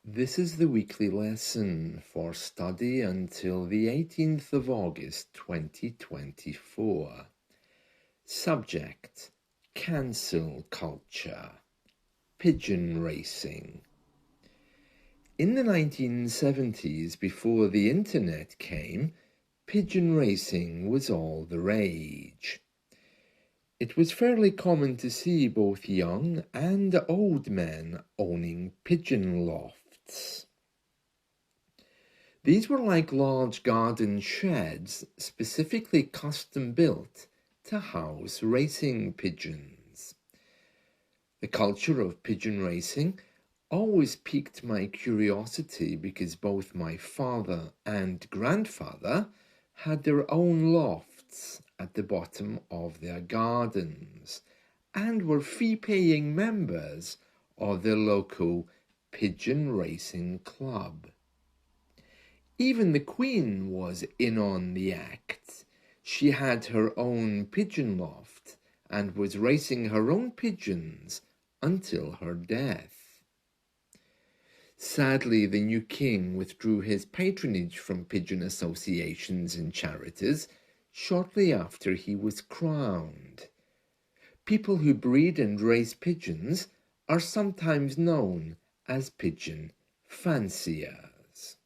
This is the weekly lesson for study until the 18th of August 2024. Subject: Cancel culture. Pigeon racing. In the 1970s, before the internet came, pigeon racing was all the rage. It was fairly common to see both young and old men owning pigeon lofts. These were like large garden sheds specifically custom built to house racing pigeons. The culture of pigeon racing always piqued my curiosity because both my father and grandfather had their own lofts at the bottom of their gardens and were fee-paying members of the local pigeon racing club. Even the Queen was in on the act. She had her own pigeon loft and was racing her own pigeons until her death. Sadly, the new king withdrew his patronage from pigeon associations and charities shortly after he was crowned. People who breed and race pigeons are sometimes known as pigeon fanciers.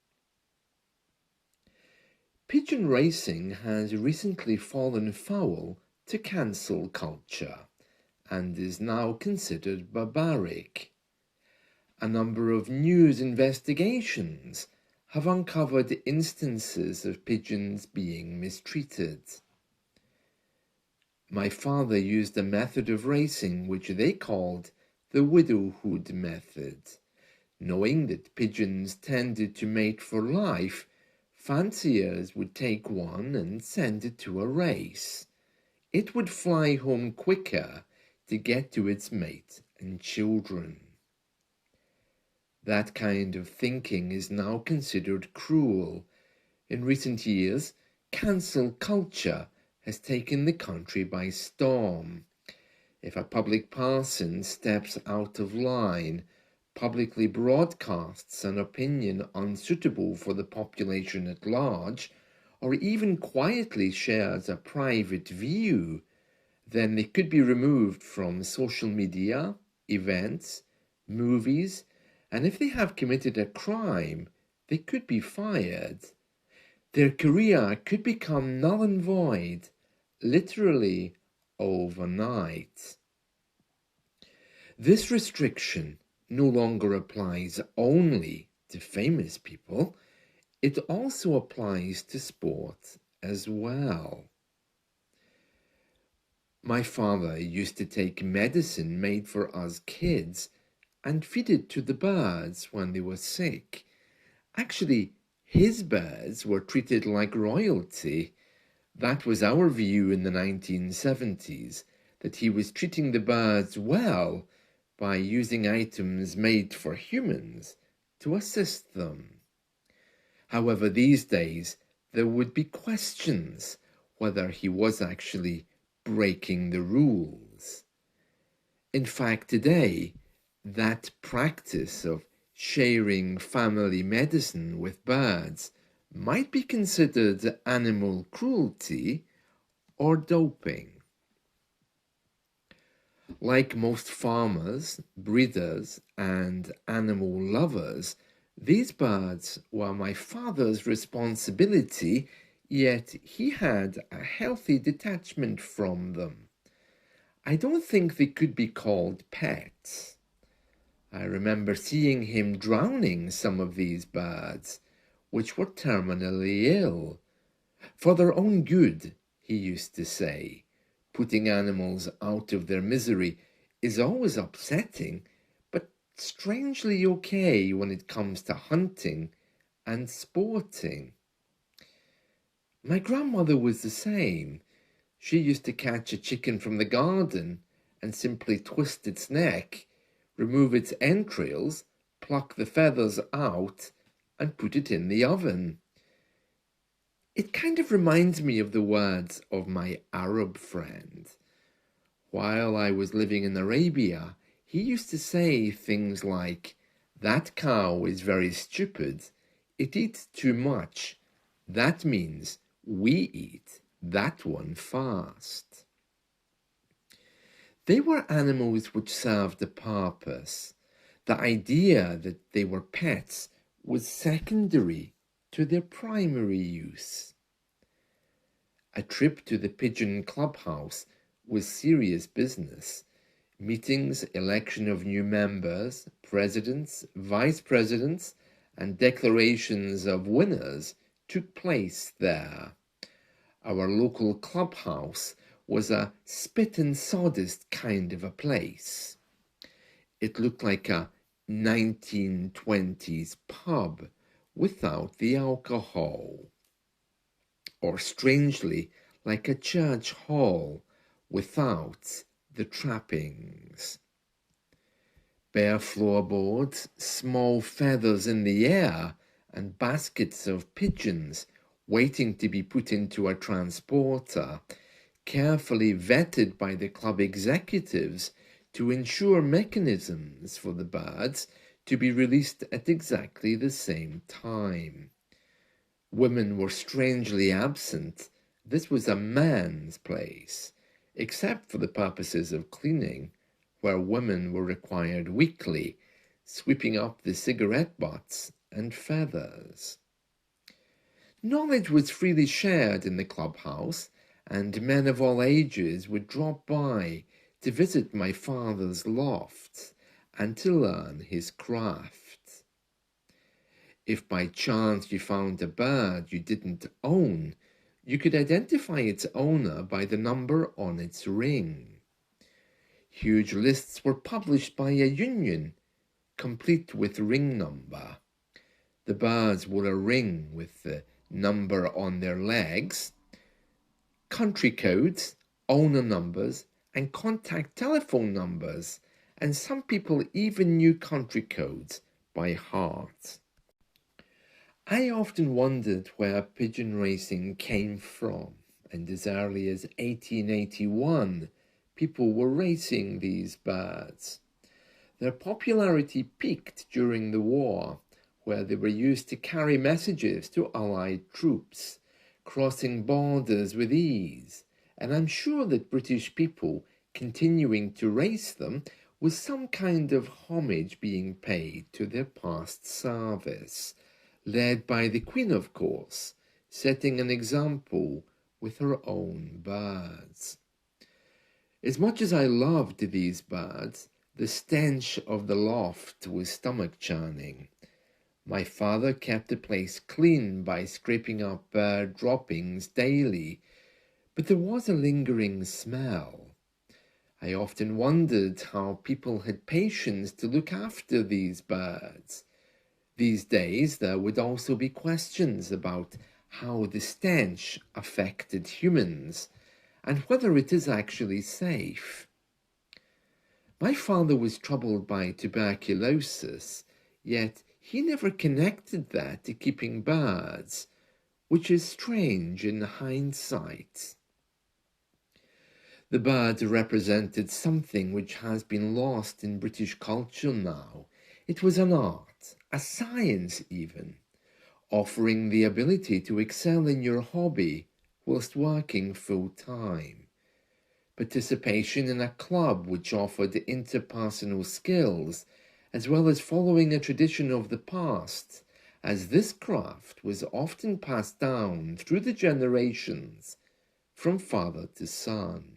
Pigeon racing has recently fallen foul to cancel culture and is now considered barbaric. A number of news investigations have uncovered instances of pigeons being mistreated. My father used a method of racing which they called the widowhood method. Knowing that pigeons tended to mate for life, fanciers would take one and send it to a race. It would fly home quicker to get to its mate and children. That kind of thinking is now considered cruel. In recent years, cancel culture has taken the country by storm. If a public person steps out of line, publicly broadcasts an opinion unsuitable for the population at large, or even quietly shares a private view, then they could be removed from social media, events, movies, and if they have committed a crime, they could be fired. Their career could become null and void, literally overnight. This restriction no longer applies only to famous people, it also applies to sport as well. My father used to take medicine made for us kids and feed it to the birds when they were sick. Actually, his birds were treated like royalty. That was our view in the 1970s, that he was treating the birds well by using items made for humans to assist them. However, these days, there would be questions whether he was actually breaking the rules. In fact, today, that practice of sharing family medicine with birds might be considered animal cruelty or doping. Like most farmers, breeders, and animal lovers, these birds were my father's responsibility, yet he had a healthy detachment from them. I don't think they could be called pets. I remember seeing him drowning some of these birds, which were terminally ill. For their own good, he used to say. Putting animals out of their misery is always upsetting, but strangely okay when it comes to hunting and sporting. My grandmother was the same. She used to catch a chicken from the garden and simply twist its neck, remove its entrails, pluck the feathers out, and put it in the oven. It kind of reminds me of the words of my Arab friend. While I was living in Arabia, he used to say things like, That cow is very stupid. It eats too much. That means we eat that one fast. They were animals which served a purpose. The idea that they were pets was secondary to their primary use. A trip to the Pigeon clubhouse was serious business. Meetings, election of new members, presidents, vice presidents, and declarations of winners took place there. Our local clubhouse was a spit and sawdust kind of a place. It looked like a 1920s pub without the alcohol, or strangely, like a church hall without the trappings. Bare floorboards, small feathers in the air, and baskets of pigeons waiting to be put into a transporter, carefully vetted by the club executives to ensure mechanisms for the birds to be released at exactly the same time. Women were strangely absent. This was a man's place, except for the purposes of cleaning, where women were required weekly, sweeping up the cigarette butts and feathers. Knowledge was freely shared in the clubhouse, and men of all ages would drop by to visit my father's loft and to learn his craft. If by chance you found a bird you didn't own, you could identify its owner by the number on its ring. Huge lists were published by a union, complete with ring number. The birds wore a ring with the number on their legs, country codes, owner numbers, and contact telephone numbers, and some people even knew country codes by heart. I often wondered where pigeon racing came from, and as early as 1881, people were racing these birds. Their popularity peaked during the war, where they were used to carry messages to Allied troops, crossing borders with ease, and I'm sure that British people continuing to race them was some kind of homage being paid to their past service, led by the Queen, of course, setting an example with her own birds. As much as I loved these birds, the stench of the loft was stomach-churning. My father kept the place clean by scraping up bird droppings daily, but there was a lingering smell. I often wondered how people had patience to look after these birds. These days there would also be questions about how the stench affected humans and whether it is actually safe. My father was troubled by tuberculosis, yet he never connected that to keeping birds, which is strange in hindsight. The bird represented something which has been lost in British culture now. It was an art, a science even, offering the ability to excel in your hobby whilst working full-time. Participation in a club which offered interpersonal skills, as well as following a tradition of the past, as this craft was often passed down through the generations from father to son.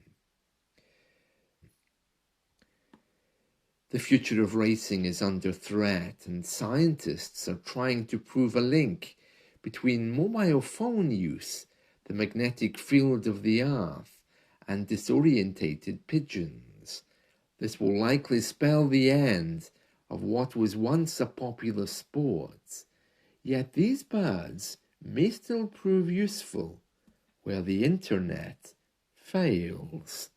The future of racing is under threat, and scientists are trying to prove a link between mobile phone use, the magnetic field of the Earth, and disorientated pigeons. This will likely spell the end of what was once a popular sport. Yet these birds may still prove useful where the internet fails.